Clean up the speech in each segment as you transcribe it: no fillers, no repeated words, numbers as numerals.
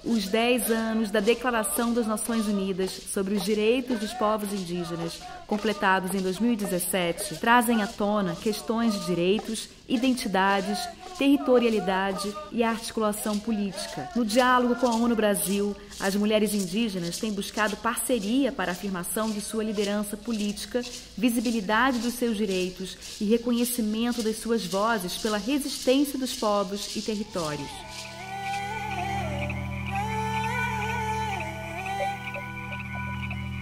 Os 10 anos da Declaração das Nações Unidas sobre os Direitos dos Povos Indígenas, completados em 2017, trazem à tona questões de direitos, identidades, territorialidade e articulação política. No diálogo com a ONU Brasil, as mulheres indígenas têm buscado parceria para a afirmação de sua liderança política, visibilidade dos seus direitos e reconhecimento das suas vozes pela resistência dos povos e territórios.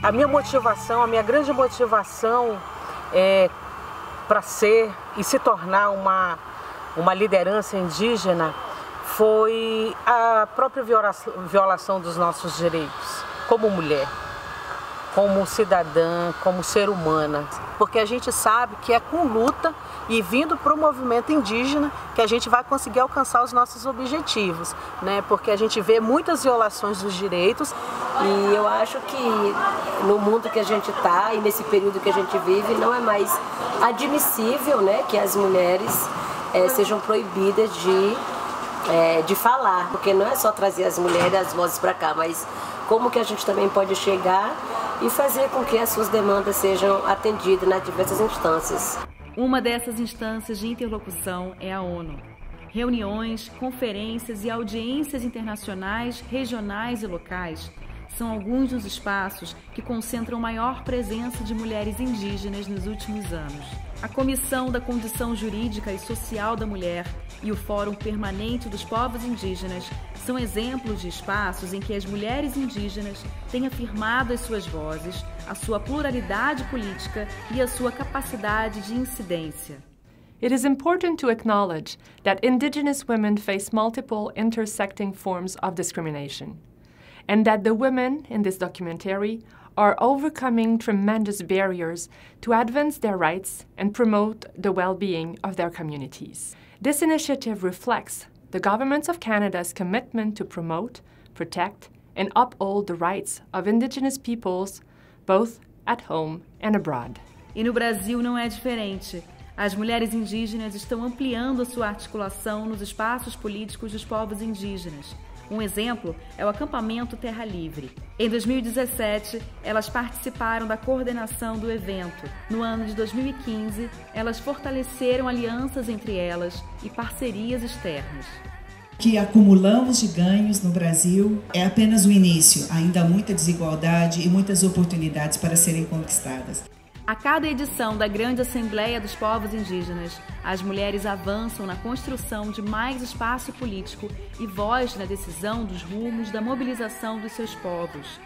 A minha motivação, a minha grande motivação para ser e se tornar uma liderança indígena foi a própria violação dos nossos direitos, como mulher, como cidadã, como ser humana. Porque a gente sabe que é com luta e vindo para o movimento indígena que a gente vai conseguir alcançar os nossos objetivos, né? Porque a gente vê muitas violações dos direitos. E eu acho que no mundo que a gente está e nesse período que a gente vive, não é mais admissível, né, que as mulheres sejam proibidas de falar, porque não é só trazer as mulheres, as vozes para cá, mas como que a gente também pode chegar e fazer com que as suas demandas sejam atendidas nas diversas instâncias. Uma dessas instâncias de interlocução é a ONU. Reuniões, conferências e audiências internacionais, regionais e locais são alguns dos espaços que concentram maior presença de mulheres indígenas nos últimos anos. A Comissão da Condição Jurídica e Social da Mulher e o Fórum Permanente dos Povos Indígenas são exemplos de espaços em que as mulheres indígenas têm afirmado as suas vozes, a sua pluralidade política e a sua capacidade de incidência. It is important to acknowledge that Indigenous women face multiple intersecting forms of discrimination, and that the women in this documentary are overcoming tremendous barriers to advance their rights and promote the well-being of their communities. This initiative reflects the Government of Canada's commitment to promote, protect, and uphold the rights of Indigenous peoples, both at home and abroad. E no Brasil não é diferente. As mulheres indígenas estão ampliando a sua articulação nos espaços políticos dos povos indígenas. Um exemplo é o acampamento Terra Livre. Em 2017, elas participaram da coordenação do evento. No ano de 2015, elas fortaleceram alianças entre elas e parcerias externas. O que acumulamos de ganhos no Brasil é apenas o início. Ainda há muita desigualdade e muitas oportunidades para serem conquistadas. A cada edição da Grande Assembleia dos Povos Indígenas, as mulheres avançam na construção de mais espaço político e voz na decisão dos rumos da mobilização dos seus povos.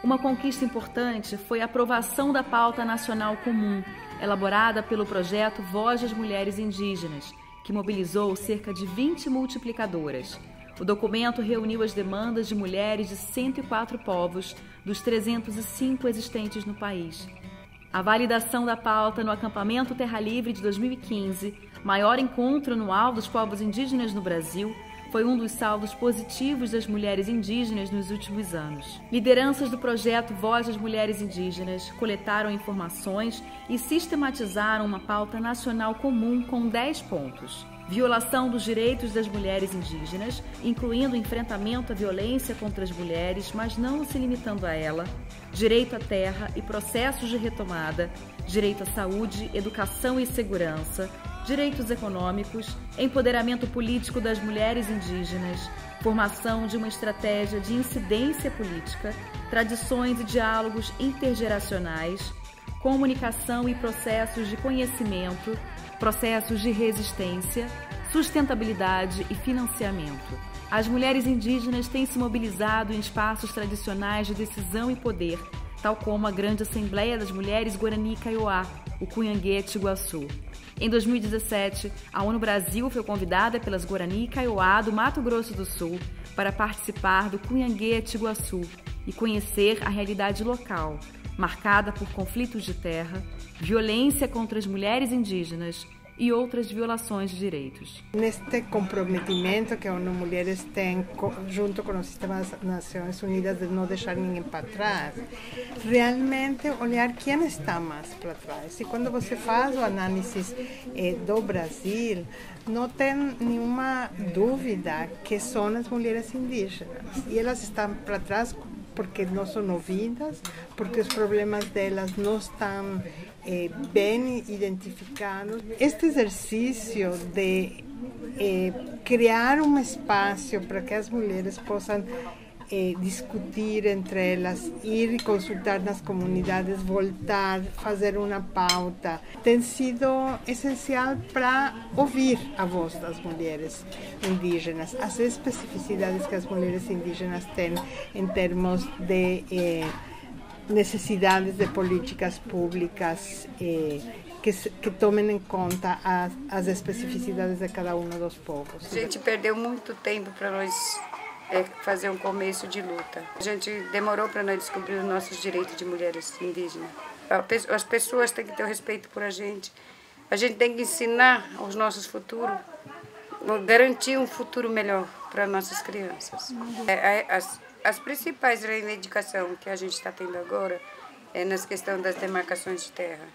Uma conquista importante foi a aprovação da Pauta Nacional Comum, elaborada pelo projeto Voz das Mulheres Indígenas, que mobilizou cerca de 20 multiplicadoras. O documento reuniu as demandas de mulheres de 104 povos dos 305 existentes no país. A validação da pauta no acampamento Terra Livre de 2015, maior encontro anual dos povos indígenas no Brasil, foi um dos saldos positivos das mulheres indígenas nos últimos anos. Lideranças do projeto Voz das Mulheres Indígenas coletaram informações e sistematizaram uma pauta nacional comum com 10 pontos. Violação dos direitos das mulheres indígenas, incluindo o enfrentamento à violência contra as mulheres, mas não se limitando a ela, direito à terra e processos de retomada, direito à saúde, educação e segurança, direitos econômicos, empoderamento político das mulheres indígenas, formação de uma estratégia de incidência política, tradições e diálogos intergeracionais, comunicação e processos de conhecimento, processos de resistência, sustentabilidade e financiamento. As mulheres indígenas têm se mobilizado em espaços tradicionais de decisão e poder, tal como a Grande Assembleia das Mulheres Guarani Kaiowá, o Cunhanguê-Tiguaçu. Em 2017, a ONU Brasil foi convidada pelas Guarani Kaiowá do Mato Grosso do Sul para participar do Cunhanguê-Tiguaçu e conhecer a realidade local, marcada por conflitos de terra, violência contra as mulheres indígenas, e outras violações de direitos. Neste comprometimento que as mulheres têm junto com o sistema das Nações Unidas de não deixar ninguém para trás, realmente olhar quem está mais para trás. E quando você faz o análise do Brasil, não tem nenhuma dúvida que são as mulheres indígenas. E elas estão para trás porque não são ouvidas, porque os problemas delas não estão bem identificados. Este exercício de criar um espaço para que as mulheres possam discutir entre elas, ir consultar nas comunidades, voltar, fazer uma pauta, tem sido essencial para ouvir a voz das mulheres indígenas, as especificidades que as mulheres indígenas têm em termos de necessidades de políticas públicas que tomem em conta as especificidades de cada um dos povos. A gente perdeu muito tempo para nós fazer um começo de luta. A gente demorou para nós descobrir os nossos direitos de mulheres indígenas. As pessoas têm que ter o respeito por a gente tem que ensinar aos nossos futuros, garantir um futuro melhor para nossas crianças. As principais reivindicações que a gente está tendo agora é nas questões das demarcações de terra.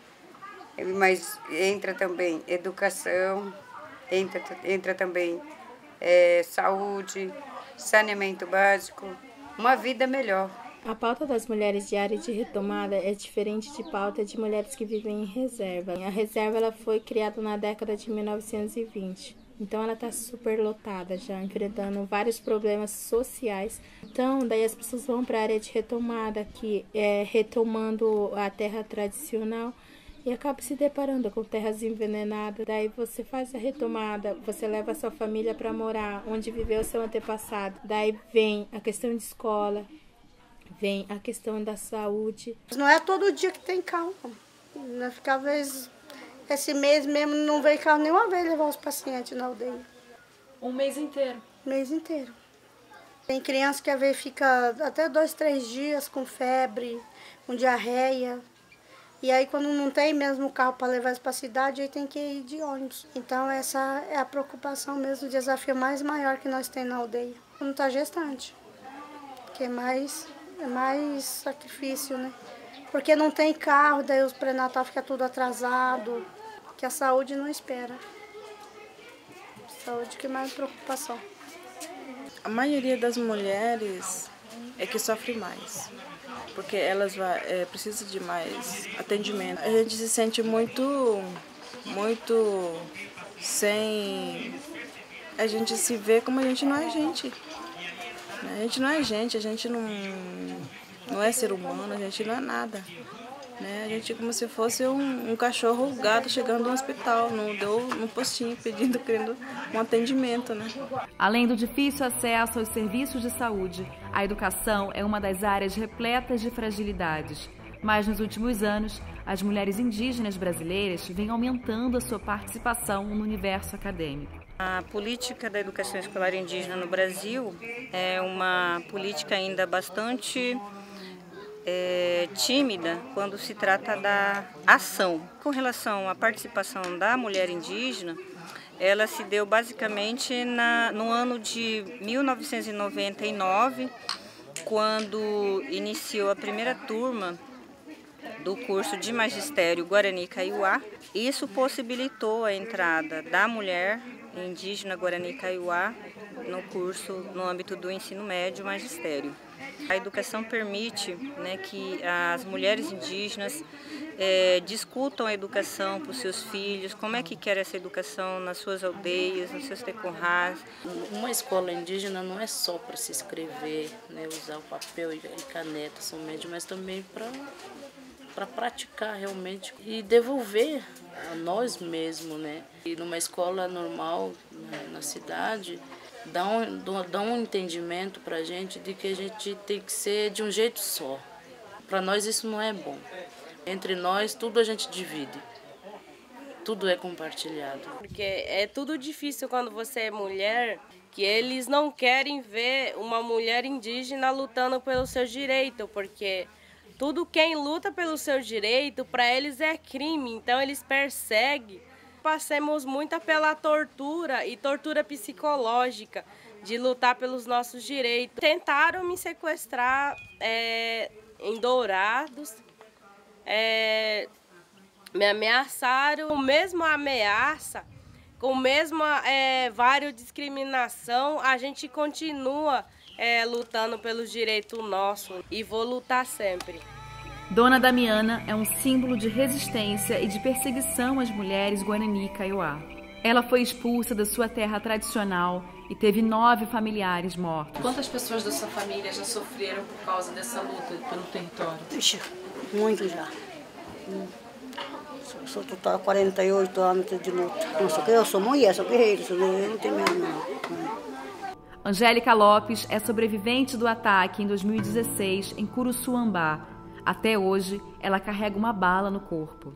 Mas entra também educação, entra também saúde, saneamento básico, uma vida melhor. A pauta das mulheres de área de retomada é diferente de pauta de mulheres que vivem em reserva. A reserva ela foi criada na década de 1920. Então ela está super lotada já, enfrentando vários problemas sociais. Então daí as pessoas vão para a área de retomada, que é retomando a terra tradicional, e acaba se deparando com terras envenenadas. Daí você faz a retomada, você leva a sua família para morar onde viveu o seu antepassado. Daí vem a questão de escola, vem a questão da saúde. Não é todo dia que tem carro. Às vezes, esse mês mesmo não veio carro nenhuma vez levar os pacientes na aldeia. Um mês inteiro? Mês inteiro. Tem criança que às vezes fica até 2, 3 dias com febre, com diarreia. E aí quando não tem mesmo carro para levar eles para a cidade, aí tem que ir de ônibus. Então essa é a preocupação mesmo, o desafio mais maior que nós temos na aldeia. Quando está gestante, que é mais sacrifício, né? Porque não tem carro, daí os pré-natal fica tudo atrasado, que a saúde não espera. Saúde que é mais preocupação. A maioria das mulheres é que sofre mais, porque elas precisam de mais atendimento. A gente se sente muito sem... A gente se vê como a gente não é gente. A gente não é gente, a gente não é ser humano, a gente não é nada. A gente é como se fosse um cachorro, um gato chegando no hospital, num postinho querendo um atendimento. Além do difícil acesso aos serviços de saúde, a educação é uma das áreas repletas de fragilidades. Mas nos últimos anos, as mulheres indígenas brasileiras vêm aumentando a sua participação no universo acadêmico. A política da educação escolar indígena no Brasil é uma política ainda bastante tímida quando se trata da ação. Com relação à participação da mulher indígena, ela se deu basicamente no ano de 1999, quando iniciou a primeira turma do curso de magistério Guarani Kaiowá. Isso possibilitou a entrada da mulher indígena Guarani Kaiowá no curso no âmbito do ensino médio magistério. A educação permite que as mulheres indígenas discutam a educação para os seus filhos, como é que quer essa educação nas suas aldeias, nos seus tecorrás. Uma escola indígena não é só para se inscrever, usar o papel e caneta somente, mas também para praticar realmente e devolver a nós mesmos, E numa escola normal na cidade, dá um entendimento para a gente de que a gente tem que ser de um jeito só. Para nós isso não é bom. Entre nós tudo a gente divide, tudo é compartilhado. Porque é tudo difícil quando você é mulher, que eles não querem ver uma mulher indígena lutando pelos seus direitos, porque tudo quem luta pelo seu direito, para eles é crime, então eles perseguem passamos muito pela tortura e tortura psicológica, de lutar pelos nossos direitos. Tentaram me sequestrar em Dourados, me ameaçaram, com a mesma ameaça, com a mesma várias discriminação, a gente continua lutando pelos direitos nossos e vou lutar sempre. Dona Damiana é um símbolo de resistência e de perseguição às mulheres Guarani Kaiowá. Ela foi expulsa da sua terra tradicional e teve 9 familiares mortos. Quantas pessoas da sua família já sofreram por causa dessa luta pelo território? Ixi, muito já. Sou total 48 anos de luta. Não sou que eu sou mulher, sou guerreira, eu não tenho medo não. Angélica Lopes é sobrevivente do ataque em 2016 em Curuçuambá. Até hoje, ela carrega uma bala no corpo.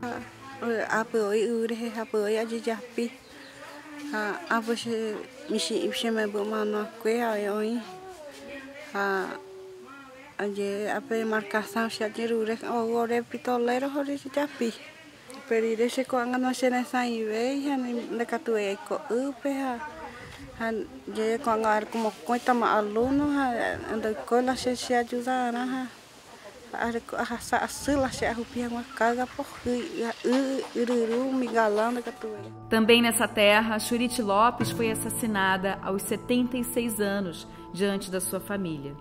Também nessa terra, Churiti Lopes foi assassinada aos 76 anos, diante da sua família.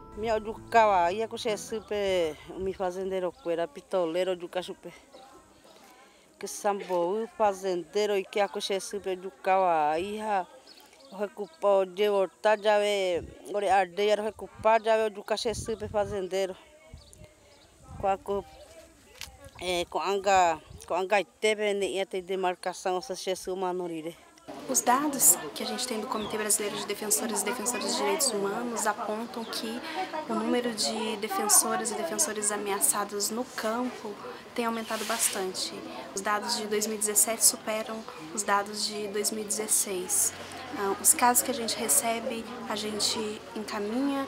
Os dados que a gente tem do Comitê Brasileiro de Defensoras e Defensores de Direitos Humanos apontam que o número de defensoras e defensores ameaçados no campo tem aumentado bastante. Os dados de 2017 superam os dados de 2016. Os casos que a gente recebe, a gente encaminha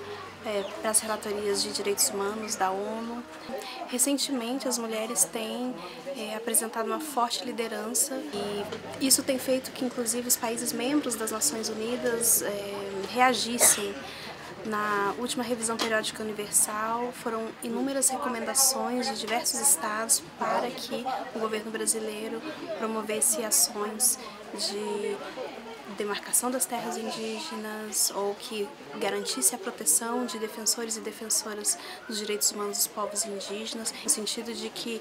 para as relatorias de direitos humanos da ONU. Recentemente, as mulheres têm apresentado uma forte liderança e isso tem feito que, inclusive, os países membros das Nações Unidas reagissem. Na última revisão periódica universal, foram inúmeras recomendações de diversos estados para que o governo brasileiro promovesse ações de demarcação das terras indígenas ou que garantisse a proteção de defensores e defensoras dos direitos humanos dos povos indígenas, no sentido de que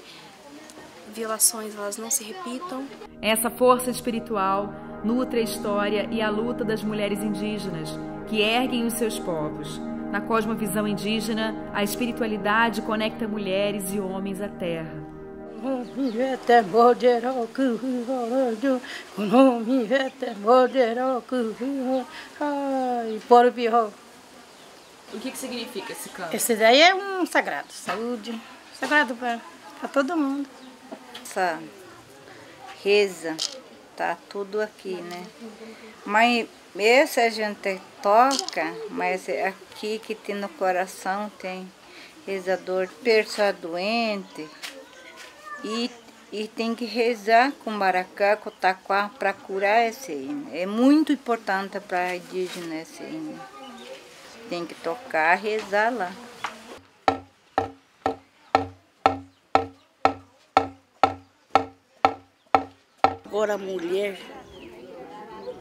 violações elas não se repitam. Essa força espiritual nutre a história e a luta das mulheres indígenas que erguem os seus povos. Na cosmovisão indígena, a espiritualidade conecta mulheres e homens à terra. O que significa esse canto? Esse daí é um sagrado, saúde, sagrado para todo mundo. Essa reza, tá tudo aqui, né? Mas esse a gente toca, mas aqui que tem no coração tem rezador, pessoa doente. E tem que rezar com maracá, com taquá para curar esse hino. É muito importante para a indígena esse hino. Tem que tocar, rezar lá. Agora a mulher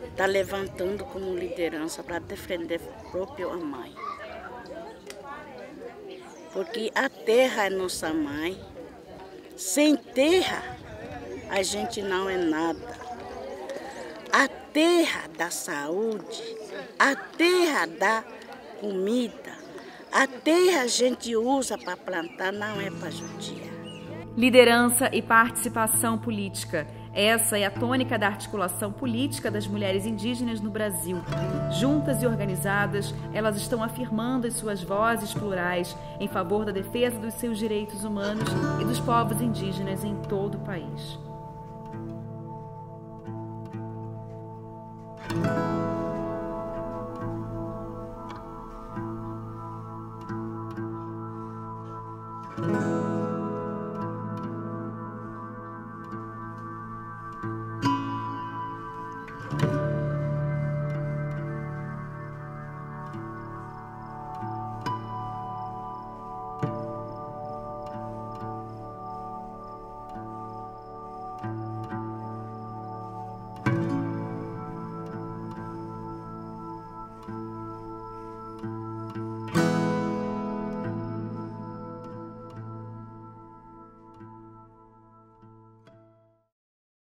está levantando como liderança para defender a própria mãe. Porque a terra é nossa mãe. Sem terra, a gente não é nada. A terra da saúde, a terra da comida, a terra a gente usa para plantar, não é para judiar. Liderança e participação política. Essa é a tônica da articulação política das mulheres indígenas no Brasil. Juntas e organizadas, elas estão afirmando as suas vozes plurais em favor da defesa dos seus direitos humanos e dos povos indígenas em todo o país.